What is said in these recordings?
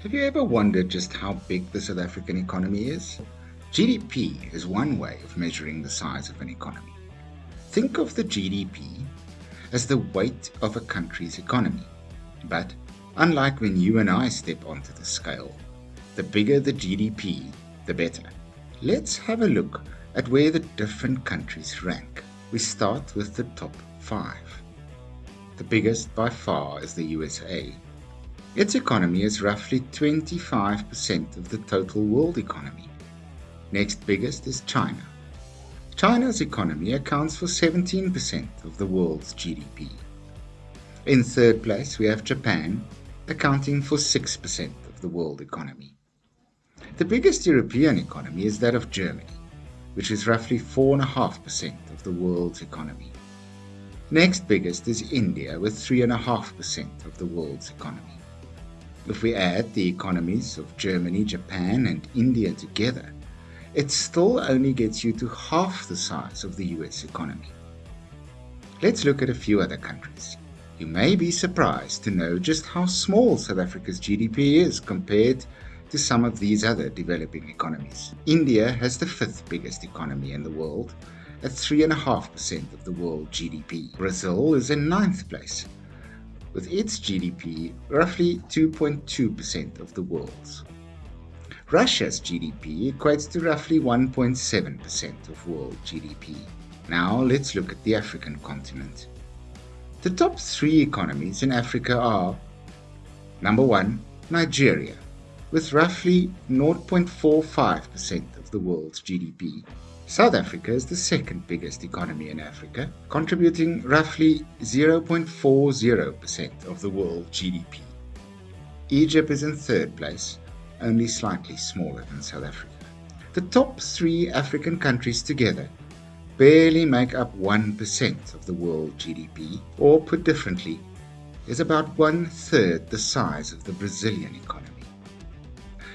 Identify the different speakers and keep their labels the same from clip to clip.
Speaker 1: Have you ever wondered just how big the South African economy is? GDP is one way of measuring the size of an economy. Think of the GDP as the weight of a country's economy. But unlike when you and I step onto the scale, the bigger the GDP, the better. Let's have a look at where the different countries rank. We start with the top 5. The biggest by far is the USA. Its economy is roughly 25% of the total world economy. Next biggest is China. China's economy accounts for 17% of the world's GDP. In third place, we have Japan, accounting for 6% of the world economy. The biggest European economy is that of Germany, which is roughly 4.5% of the world's economy. Next biggest is India, with 3.5% of the world's economy. If we add the economies of Germany, Japan, and India together, it still only gets you to half the size of the US economy. Let's look at a few other countries. You may be surprised to know just how small South Africa's GDP is compared to some of these other developing economies. India has the 5th biggest economy in the world at 3.5% of the world GDP. Brazil is in 9th place, with its GDP roughly 2.2% of the world's. Russia's GDP equates to roughly 1.7% of world GDP. Now let's look at the African continent. The top 3 economies in Africa are: number 1, Nigeria, with roughly 0.45% of the world's GDP. South Africa is the 2nd biggest economy in Africa, contributing roughly 0.40% of the world GDP. Egypt is in 3rd place, only slightly smaller than South Africa. The top 3 African countries together barely make up 1% of the world GDP, or put differently, is about 1/3 the size of the Brazilian economy.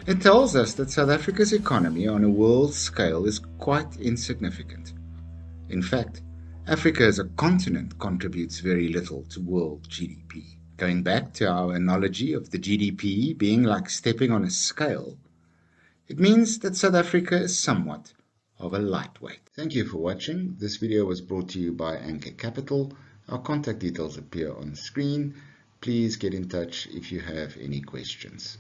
Speaker 1: It tells us that South Africa's economy on a world scale is quite insignificant. In fact, Africa as a continent contributes very little to world GDP. Going back to our analogy of the GDP being like stepping on a scale, it means that South Africa is somewhat of a lightweight. Thank you for watching. This video was brought to you by Anchor Capital. Our contact details appear on screen. Please get in touch if you have any questions.